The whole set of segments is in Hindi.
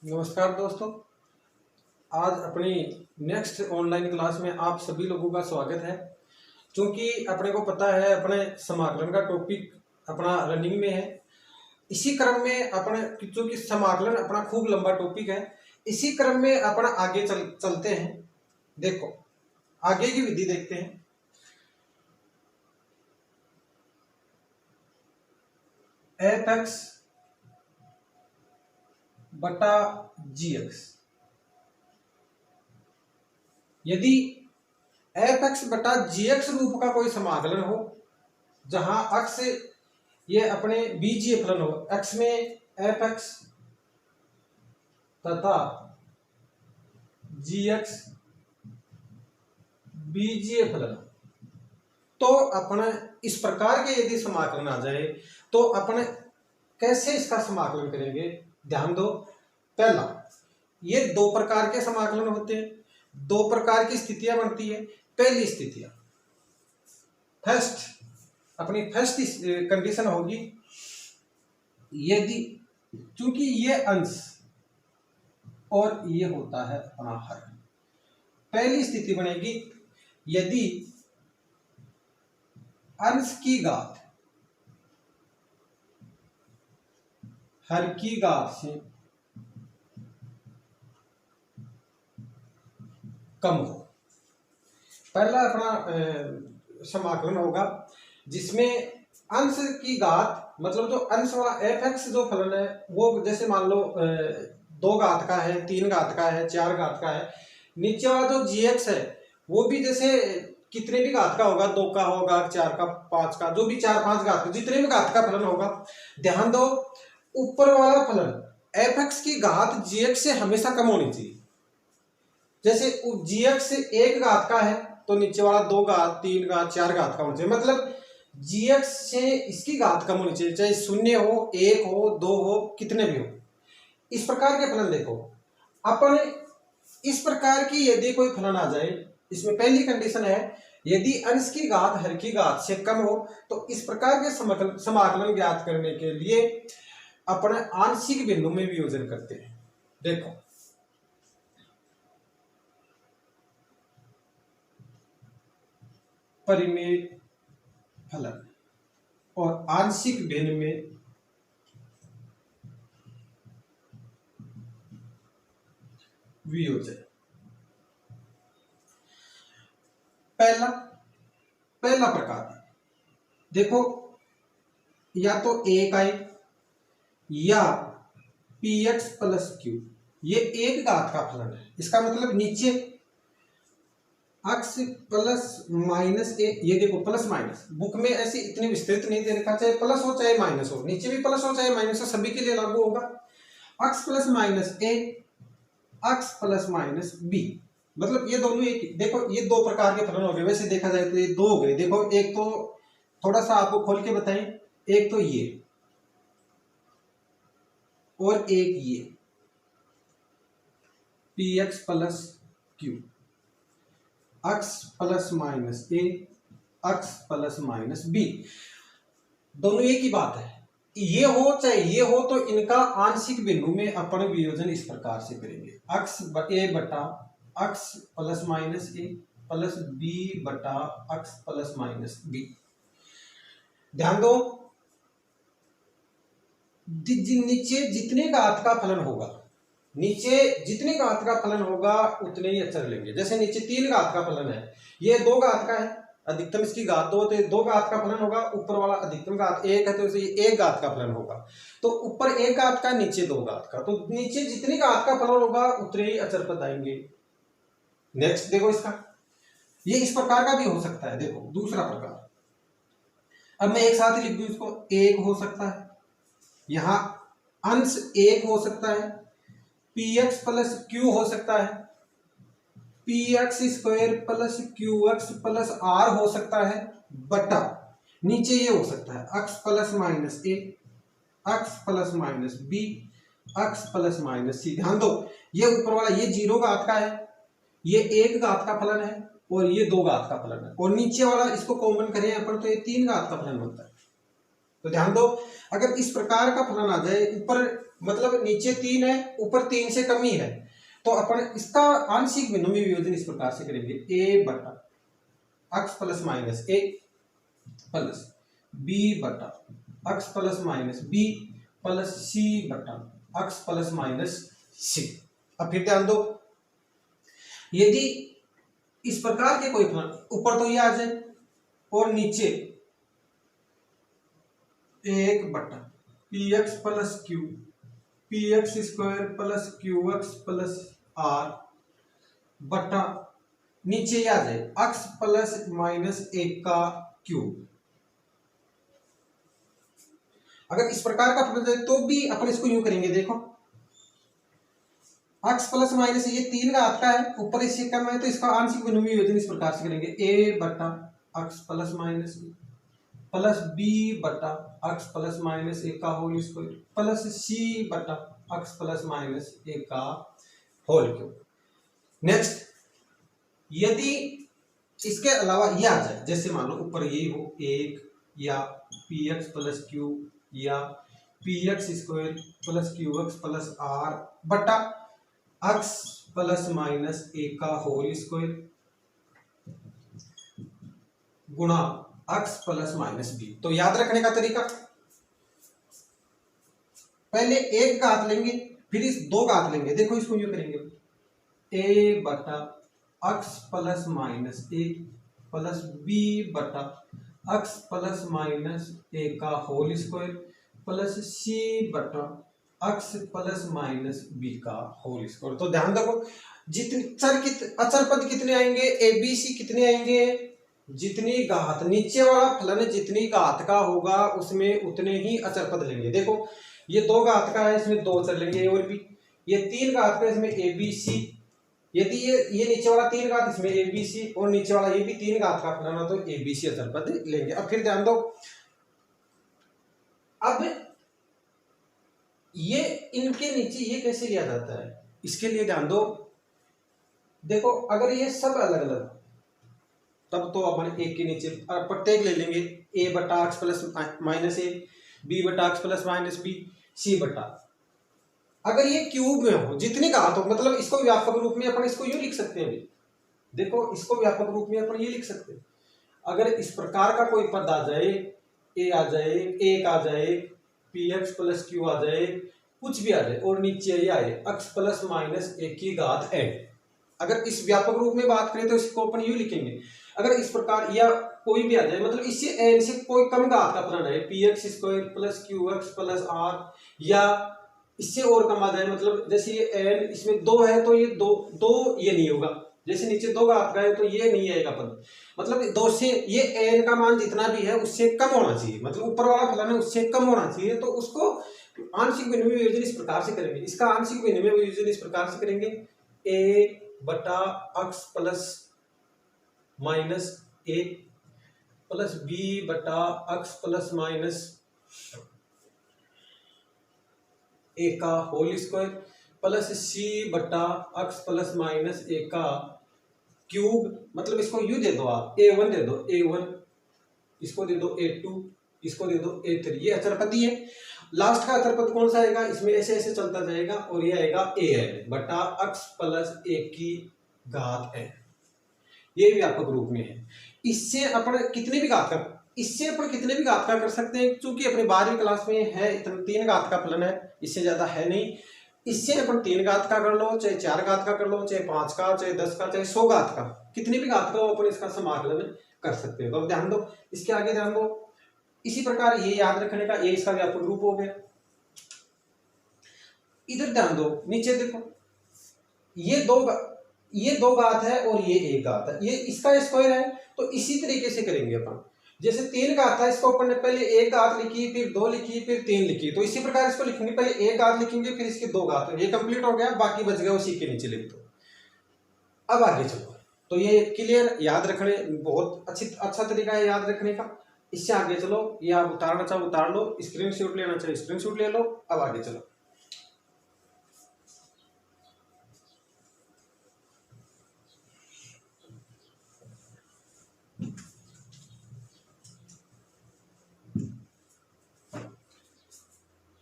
नमस्कार दोस्तों। आज अपनी नेक्स्ट ऑनलाइन क्लास में आप सभी लोगों का स्वागत है। क्योंकि अपने को पता है अपने समाकलन का टॉपिक अपना रनिंग में है। इसी क्रम में अपने क्योंकि समाकलन अपना खूब लंबा टॉपिक है, इसी क्रम में अपना आगे चलते हैं। देखो आगे की विधि देखते हैं। एफ एक्स बटा जी एक्स, यदि एफ एक्स बटा जी एक्स रूप का कोई समाकलन हो जहां अक्स ये अपने बीजीय फलन हो, एक्स में एफ एक्स तथा जी एक्स बीजीय फलन, तो अपने इस प्रकार के यदि समाकलन आ जाए तो अपने कैसे इसका समाकलन करेंगे। ध्यान दो, पहला ये दो प्रकार के समाकलन होते हैं, दो प्रकार की स्थितियां बनती है। पहली स्थितियां अपनी फर्स्ट कंडीशन होगी, यदि चूंकि ये अंश और ये होता है अपना हर। पहली स्थिति बनेगी यदि अंश की घात हर की घात से कम हो। पहला अपना समाकलन होगा जिसमें अंश की घात मतलब जो अंश वाला एफ एक्स जो फलन है वो जैसे मान लो 2 घात का है, 3 घात का है, 4 घात का है। नीचे वाला जो जी एक्स है वो भी जैसे कितने भी घात का होगा, 2 का होगा, 4 का, 5 का, जो भी 4-5 घात का जितने भी घात का फलन होगा। ध्यान दो, ऊपर वाला फलन एफ एक्स की घात जी एक्स से हमेशा कम होनी चाहिए। जैसे जी एक्स 1 घात का है तो नीचे वाला 2 घात, 3 घात, 4 घात का होना चाहिए। मतलब जी एक्स से इसकी घात कम होनी चाहिए, चाहे 0 हो, 1 हो, 2 हो, कितने भी हो। इस प्रकार के फलन देखो अपन, इस प्रकार की यदि कोई फलन आ जाए, इसमें पहली कंडीशन है यदि अंश की घात हर की घात से कम हो, तो इस प्रकार के समाकलन ज्ञात करने के लिए अपने आंशिक बिंदु में वियोजन करते हैं। देखो परिमेय फलन और आंशिक भिन्न में वियोजन। पहला प्रकार देखो, या तो एक आए या पी एक्स प्लस क्यू, ये 1 घात का फलन है। इसका मतलब नीचे एक्स प्लस माइनस ए, ये देखो प्लस माइनस बुक में ऐसे इतनी विस्तृत नहीं दे रखा, चाहे प्लस हो चाहे माइनस हो, नीचे भी प्लस हो चाहे माइनस हो, सभी के लिए लागू होगा। X plus minus a, x plus minus b, मतलब ये दोनों एक। देखो ये 2 प्रकार के फलन हो गए, वैसे देखा जाए तो ये 2 हो गए। देखो एक तो थोड़ा सा आपको खोल के बताएं, एक तो ये और एक ये p x plus Q, x plus minus a, x plus minus b, दोनों एक ही बात है। ये हो चाहे ये हो तो इनका आंशिक बिंदु में अपन वियोजन इस प्रकार से करेंगे, एक्स ए बटा x plus minus a plus b बटा एक्स प्लस माइनस बी। ध्यान दो, नीचे जितने घात का फलन होगा, नीचे जितने घात का फलन होगा उतने ही अचर लेंगे। जैसे नीचे 3 घात का फलन है, ये 2 घात का है, अधिकतम इसकी घात 2 तो 2 घात का फलन होगा। ऊपर वाला अधिकतम घात 1 है तो इसे 1 घात का फलन होगा। तो ऊपर 1 घात का, नीचे 2 घात का, तो नीचे जितने घात का फलन होगा उतने ही अचर पद आएंगे। नेक्स्ट देखो इसका, ये इस प्रकार का भी हो सकता है। देखो दूसरा प्रकार, अब मैं एक साथ लिख दूं इसको, 1 हो सकता है, यहां अंश 1 हो सकता है, पी एक्स प्लस क्यू हो सकता है, p x square plus Q x plus r हो सकता है, बटा नीचे ये हो सकता है x plus minus a, x plus minus b, x plus minus c. ध्यान दो, ये ऊपर वाला ये 0 घात का है, ये 1 घात का फलन है और ये 2 घात का फलन है, और नीचे वाला इसको कॉमन करें अपन तो ये 3 घात का फलन बनता है। तो ध्यान दो, अगर इस प्रकार का फलन आ जाए, ऊपर मतलब नीचे 3 है, ऊपर 3 से कम ही है, तो अपन इसका आंशिक विनिमय वियोजन इस प्रकार से करेंगे, ए बटा x plus minus a plus b बटा x plus minus b plus c बटा x प्लस माइनस सी। अब फिर ध्यान दो, यदि इस प्रकार के कोई फलन, ऊपर तो ये आ जाए और नीचे 1 बटा P x plus Q P x square plus Q x plus R बटा नीचे आ जाए x प्लस माइनस 1 का क्यूब। अगर इस प्रकार का फलन जाए तो भी अपन इसको यूं करेंगे, देखो x प्लस माइनस ये 3 घात का है, ऊपर इससे कम है, तो इसका आंशिक विनिमय वियोजन इस प्रकार से करेंगे, a बटा x plus minus plus b बटा x प्लस माइनस 1 का होल स्क्वायर प्लस c बटा x प्लस माइनस 1 का होल क्यूब। नेक्स्ट, यदि इसके अलावा ये आ जाए, जैसे मान लो ऊपर ये हो 1 या पी एक्स प्लस क्यू या P x square plus Q x plus R बटा एक्स प्लस माइनस 1 का होल स्क्वायर गुणा एक्स प्लस माइनस बी। तो याद रखने का तरीका, पहले एक घात लेंगे, फिर इस 2 घात लेंगे, देखो इसको यूं करेंगे, a बटा x plus minus 1 plus b बटा एक्स प्लस माइनस 1 का होल स्क्वायर प्लस सी बटा एक्स प्लस माइनस बी का होल स्क्वायर। तो ध्यान रखो, जितने अचर पद कितने आएंगे, ए बी सी कितने आएंगे, जितनी घात नीचे वाला फलन जितनी घात का होगा उसमें उतने ही अचर पद लेंगे। देखो ये 2 घात का है, इसमें 2 अचर लेंगे, और भी ये 3 घात का, इसमें ए बी सी, यदि ये नीचे वाला 3 घात, इसमें ए बी सी, और नीचे वाला ये भी 3 घात का फलन हो, तो ए बी सी अचर पद लेंगे। अब फिर ध्यान दो, अब ये इनके नीचे ये कैसे लिया जाता है, इसके लिए ध्यान दो, देखो अगर ये सब अलग अलग, तब तो अपन एक के नीचे प्रत्येक ले लेंगे, ए बटा एक्स प्लस माइनस ए, बी बटा एक्स प्लस माइनस बी, सी बटा, अगर ये क्यूब में हो जितनी घात हो, मतलब इसको व्यापक रूप में अपन इसको यूं लिख सकते हैं, देखो इसको व्यापक रूप में अपन ये लिख सकते हैं, अगर इस प्रकार का कोई पद आ जाए, ए आ जाए, एक आ जाए, पी एक्स प्लस क्यू आ जाए, कुछ भी आ जाए, और नीचे ये आए एक्स प्लस माइनस 1 की घात एन, अगर इस व्यापक रूप में बात करें तो इसको अपन यूं लिखेंगे, अगर इस प्रकार या कोई भी आ जाए, मतलब इससे एन से कोई कम घात का फलन है, p x square plus Q x plus r, या इससे और कम आ जाए, मतलब जैसे ये एन इसमें 2 है, तो ये दो ये नहीं होगा, जैसे नीचे 2 घात का है तो ये नहीं आएगा पद, मतलब 2 से ये एन का मान जितना भी है उससे कम होना चाहिए, मतलब ऊपर वाला फलन है उससे कम होना चाहिए, तो उसको आंशिक विनिमय वियोजन इस प्रकार से करेंगे, इसका आंशिक विनिमय वियोजन इस प्रकार से करेंगे, ए बटा x plus minus 1 plus b बटा एक्स प्लस माइनस 1 का होल स्क्वायर प्लस सी बटा एक्स प्लस माइनस 1 का क्यूब, मतलब इसको यू दे दो, आप a1 दे दो a1, इसको दे दो a2, इसको दे दो a3, ये अचर पद ही है। लास्ट का अचर पद कौन सा आएगा, इसमें ऐसे ऐसे चलता जाएगा, और ये आएगा an बटा x प्लस 1 की घात n, ये व्यापक रूप में है। इससे अपन कितने भी घात का, इससे अपन कितने भी घात का कर सकते हैं, क्योंकि अपने 12वीं क्लास में है इतना 3 घात का फलन है, इससे ज्यादा है नहीं, इससे अपन 3 घात का कर लो, चाहे 4 घात का कर लो, चाहे 5 का, चाहे 10 का, चाहे 100 घात का, कितने भी घात का हो अपन इसका समाकलन कर सकते हैं। तो अब ध्यान दो, इसके आगे ध्यान दो, इसी प्रकार ये याद रखने का, ये इसका व्यापक रूप हो गया। इधर ध्यान दो, नीचे देखो, ये दो घात है और ये 1 घात है, ये इसका स्क्वायर है, तो इसी तरीके से करेंगे अपन, जैसे 3 घात था, इसको अपन ने पहले 1 घात लिखी, फिर 2 लिखी, फिर 3 लिखी, तो इसी प्रकार इसको लिखेंगे, पहले 1 घात लिखेंगे, फिर इसके 2 घात, ये कंप्लीट हो गया, बाकी बच गया उसी के नीचे लिख दो। अब आगे चलो, तो ये क्लियर, याद रखने बहुत अच्छा तरीका है याद रखने का। इससे आगे चलो, ये आप उतारना चाहो उतार लो, स्क्रीनशॉट लेना चाहे स्क्रीनशॉट ले लो। अब आगे चलो,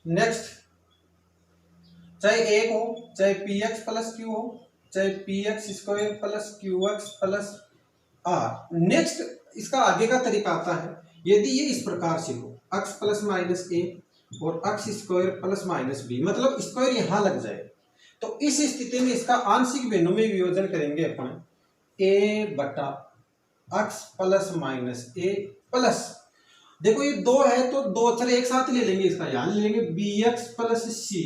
नेक्स्ट, चाहे एक हो, चाहे पी एक्स प्लस क्यू हो, चाहे p x square plus Q x plus r. Next इसका आगे का तरीका आता है, यदि ये इस प्रकार से हो, एक्स प्लस माइनस ए और x square plus minus b, मतलब स्क्वायर यहां लग जाए, तो इस स्थिति में इसका आंशिक भिन्नों में वियोजन करेंगे अपन ए बटा x plus minus a plus, देखो ये दो है तो दो अक्षर एक साथ ले लेंगे, इसका यहां ले लेंगे बी एक्स प्लस सी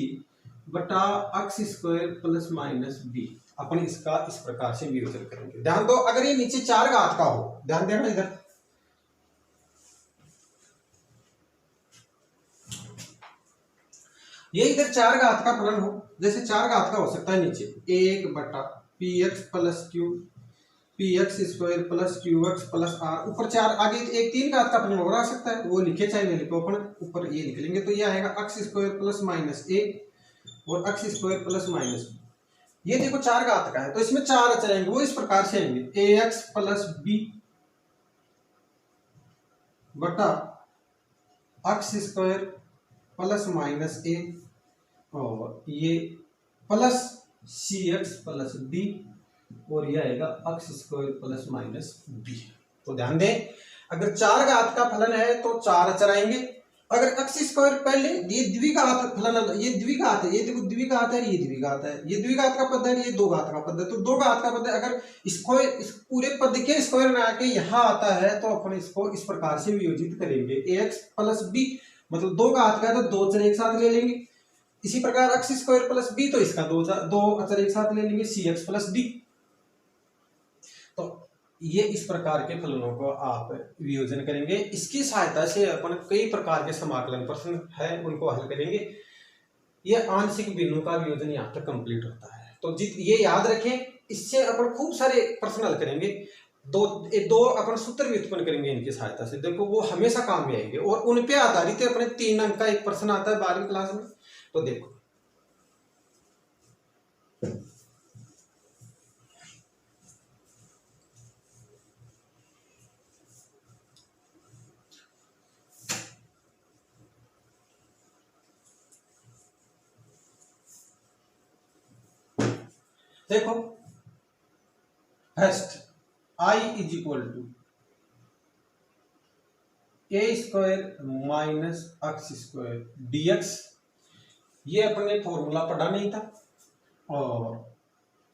बटा x square plus minus b. अपन इसका इस प्रकार से वियोजन करेंगे। ध्यान दो, अगर ये नीचे 4 घात का हो, ध्यान देना इधर, ये इधर 4 घात का फलन हो, जैसे 4 घात का हो सकता है नीचे 1 बटा P x plus Q P x square plus Q x plus r, ऊपर 4, आगे एक 3 घात का फलन और आ सकता है, वो लिखे चाहे नहीं लिखो, अपन ऊपर ये लिख लेंगे, तो ये आएगा x square plus minus a और x square plus minus b. ये देखो 4 घात का है तो इसमें 4 अचर आएंगे, वो इस प्रकार से आएंगे ए एक्स प्लस बी बटा x square plus minus a और ये plus c x plus d और ये आएगा x square plus minus B. तो ध्यान दें, अगर 4 घात का फलन है तो 4 अचर आएंगे, अगर एक्स स्क्वायर पहले ये द्विघात फलन, ये द्विघात है, ये देखो द्विघात है, ये द्विघात है, ये द्विघात का पद है, ये दो घात का पद है, तो दो घात का पद है, अगर स्क्वायर इस पूरे पद के स्क्वायर में आके यहाँ आता है तो अपन इसको इस प्रकार से वियोजित करेंगे ए एक्स प्लस बी, मतलब दो घात का है तो दो अचर एक साथ ले लेंगे। इसी प्रकार एक्स स्क्वायर प्लस बी, तो इसका दो अचर एक साथ ले लेंगे सी एक्स प्लस डी। तो ये इस प्रकार के फलनों को आप वियोजन करेंगे, इसकी सहायता से अपन कई प्रकार के समाकलन प्रश्न है उनको हल करेंगे। ये आंशिक बिंदु का वियोजन यहाँ तक कंप्लीट होता है। तो ये याद रखें, इससे अपन खूब सारे प्रश्न हल करेंगे, दो अपन सूत्र भी उत्पन्न करेंगे इनकी सहायता से, देखो वो हमेशा काम में आएंगे और उन पे आधारित अपने 3 अंक का एक प्रश्न आता है 12वीं क्लास में। तो देखो देखो first I is equal to a square minus x square d x, ये अपने फॉर्मूला पढ़ा नहीं था और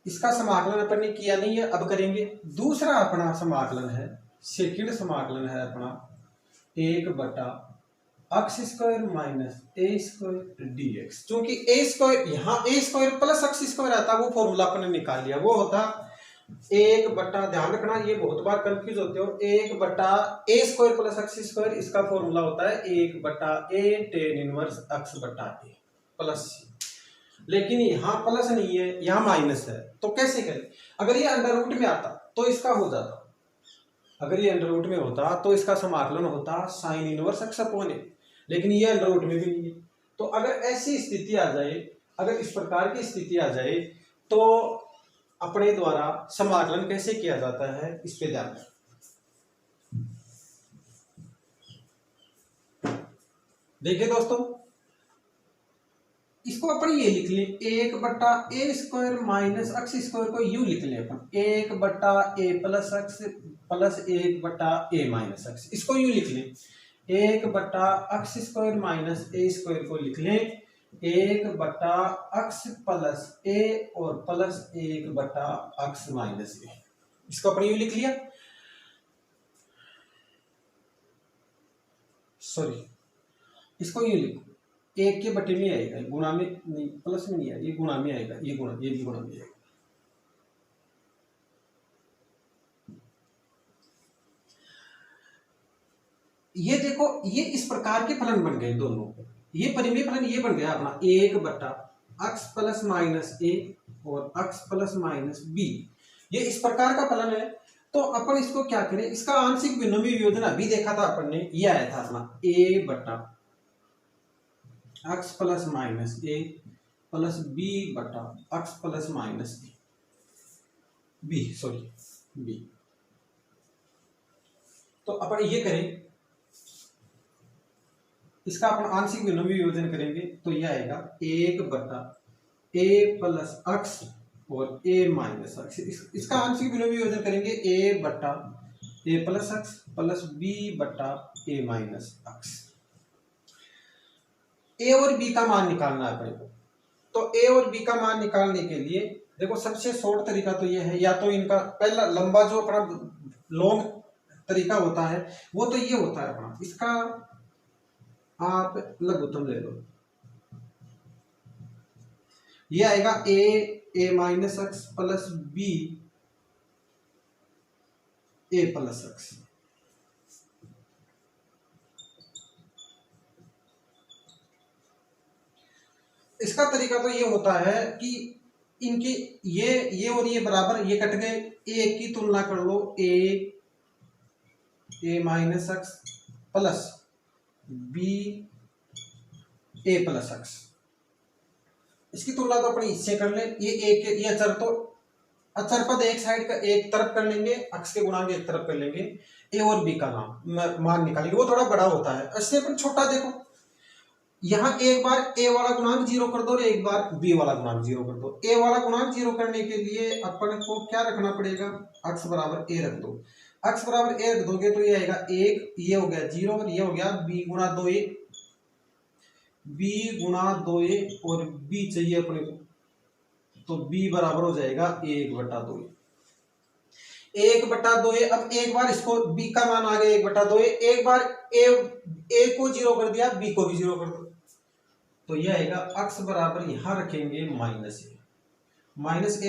इसका समाकलन अपन ने किया नहीं है, अब करेंगे। दूसरा अपना समाकलन है, सेकंड समाकलन है अपना 1 बटा एक्स स्क्वायर माइनस ए स्क्वायर डी एक्स, क्योंकि ए स्क्वायर यहाँ ए स्क्वायर प्लस एक्स स्क्वायर आता है, वो फॉर्मूला अपन ने निकाल लिया, वो होता 1 बटा, ध्यान रखना ये बहुत बार कंफ्यूज होते हो, 1 बटा ए स्क्वायर प्लस एक्स स्क्वायर, इसका फॉर्मूला होता है 1 बटा ए टेन इनवर्स एक्स बटा ए प्लस सी, लेकिन यहाँ प्लस नहीं है, यहाँ माइनस है, तो कैसे करें? अगर ये अंडर रूट में आता तो इसका हो जाता, अगर ये अंडर रूट में होता तो इसका समाकलन होता साइन इनवर्स एक्स अपॉन ए, लेकिन ये अंडर रूट में भी नहीं है। तो अगर ऐसी स्थिति आ जाए, अगर इस प्रकार की स्थिति आ जाए तो अपने द्वारा समाकलन कैसे किया जाता है, इस पे ध्यान दें। देखिए दोस्तों, इसको अपन ये लिख लें 1 बटा ए स्क्वायर माइनस एक्स स्क्वायर को यूं लिख लें अपन 1 बटा ए प्लस एक्स प्लस 1 बटा ए माइनस एक्स, इसको यूं लिख लें 1 बटा एक्स स्क्वायर माइनस ए स्क्वायर को लिख लें 1 बटा एक्स प्लस ए और प्लस 1 बटा एक्स माइनस ए, इसको अपन यूं लिख लिया। सॉरी, इसको यूं लिखो 1 के बटे में आएगा, गुणा में नहीं, प्लस में नहीं आएगा, ये गुणा में आएगा, ये गुणा, ये भी गुणा में आएगा। ये देखो, ये इस प्रकार के फलन बन गए दोनों, ये परिमेय फलन ये बन गया अपना 1 बटा एक्स प्लस माइनस ए और एक्स प्लस माइनस बी, ये इस प्रकार का फलन है। तो अपन इसको क्या करें, इसका आंशिक विनिमय वियोजन अभी देखा था अपन ने, ये आया था अपना ए बटा x plus minus a plus b बटा x plus minus b, sorry b. तो अपन ये करें इसका अपन आंशिक विलोम करेंगे तो यह आएगा 1/a+x और a-x। इसका आंशिक विलोम करेंगे a/a+x प्लस b/a-x। ए और बी का मान निकालना है अपने को। तो ए और बी का मान निकालने के लिए देखो सबसे शॉर्ट तरीका तो ये है, या तो इनका पहला लंबा जो अपना लॉन्ग तरीका होता है वो तो ये होता है अपना, इसका आप लघुत्तम ले लो, ये आएगा a-x प्लस b/a+x। इसका तरीका तो ये होता है कि इनके ये और ये बराबर, ये कट गए, ए की तुलना कर लो a-x प्लस b/a+x। इसकी तुलना तो अपनी इससे कर ले, ये अचर तो अचर पद एक साइड का एक तरफ कर लेंगे, अक्ष के गुणांक एक तरफ कर लेंगे, ए और बी का मान निकालेंगे, वो थोड़ा बड़ा होता है। इससे अपन छोटा देखो, यहाँ एक बार ए वाला गुणांक 0 कर दो और एक बार बी वाला गुणांक 0 कर दो। ए वाला गुणांक 0 करने के लिए अपन को क्या रखना पड़ेगा, अक्ष बराबर ए रख दो। अक्ष बराबर ए रख दोगे तो ये आएगा 1, ये हो गया 0 और ये हो गया b गुणा 2a, b गुणा 2a और b चाहिए अपने को, तो b बराबर हो जाएगा 1/2a। 1/2a। अब एक बार इसको b का मान आ गया 1/2a, एक बार a को 0 कर दिया, b को भी 0 कर दो, तो यह आएगा अक्ष बराबर यहां रखेंगे -a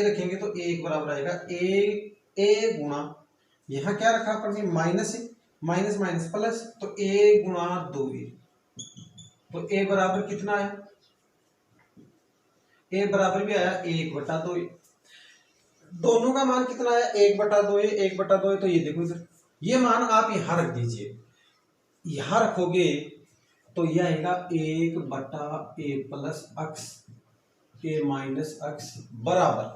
रखेंगे तो a बराबर आएगा a गुणा, यहां क्या रखा अपन ने माइनस माइनस प्लस, तो a गुणा 2a, तो a बराबर कितना है, a बराबर भी आया 1/2a। दोनों का मान कितना है 1/2a, तो ये देखो इधर ये मान आप यहां रख दीजिए, यहां रखोगे तो यह आएगा 1/a+x a-x बराबर,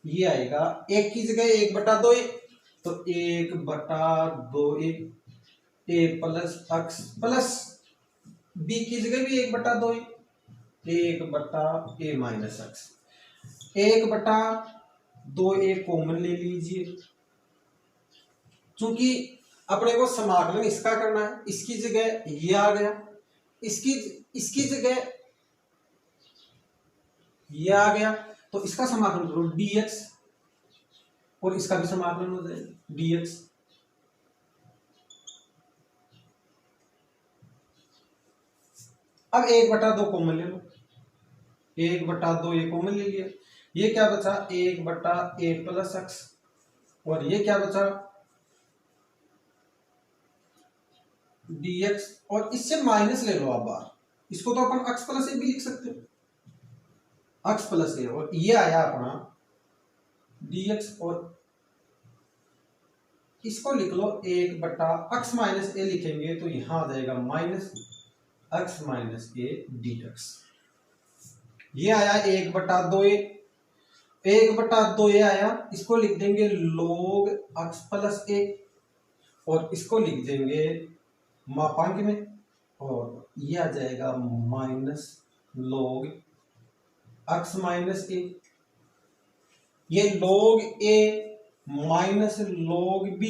ये आएगा एक की जगह 1/2a, तो 1/2a a+x प्लस b की जगह भी 1/2a 1/a-x। 1/2a कॉमन ले लीजिए, क्योंकि अपने को समाकलन इसका करना है, इसकी जगह ये आ गया, इसकी जगह ये आ गया, तो इसका समाकलन करो dx और इसका भी समाकलन हो जाएगा dx। अब 1/2 कॉमन ले लो, 1/2 कॉमन ले लिया, ये क्या बचा 1/a+x और ये क्या बचा dx, और इससे माइनस ले लो। अब बार इसको तो अपन x प्लस ए भी लिख सकते हो, x प्लस ए, और ये आया अपना dx, और इसको लिख लो 1/x माइनस ए लिखेंगे तो यहां आ जाएगा -x माइनस ए dx। ये आया 1/2a, 1/2a आया, इसको लिख देंगे log x प्लस ए और इसको लिख देंगे मापांक में, और ये आ जाएगा -log x माइनस ए। ये log a minus log b,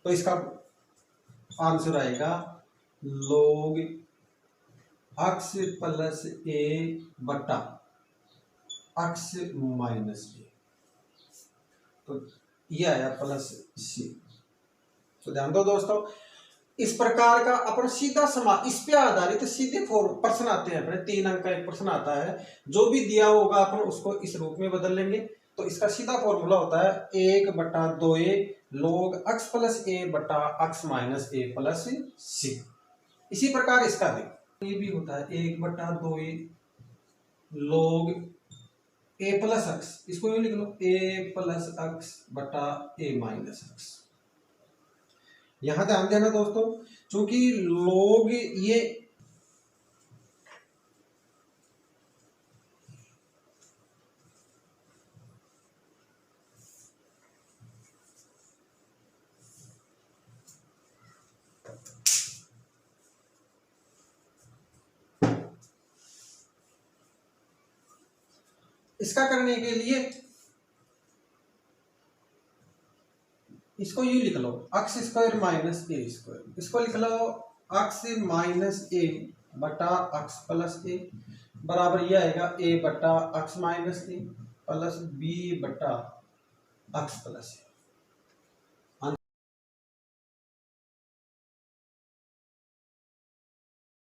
तो इसका आंसर आएगा log x प्लस ए बटा x माइनस ए, तो ये आया +c। तो ध्यान दो दोस्तों, इस प्रकार का अपन सीधा इस पे आधारित सीधे प्रश्न आते हैं अपने, 3 अंक का एक प्रश्न आता है, जो भी दिया होगा अपन उसको इस रूप में बदल लेंगे। तो इसका सीधा फॉर्मूला होता है 1/2a log x प्लस ए बटा x माइनस ए प्लस सी। इसी प्रकार इसका देखो, ये भी होता है 1/2a log a plus x, इसको यूं लिख लो a प्लस x बटा a माइनस x। यहां ध्यान देना दोस्तों, क्योंकि लोग ये इसका करने के लिए इसको यूं लिख लो, एक्स स्क्वायर माइनस ए स्क्वायर, इसको लिख लो एक्स माइनस ए बटा एक्स प्लस ए बराबर ये आएगा ए बटा x minus a plus b बटा एक्स प्लस ए।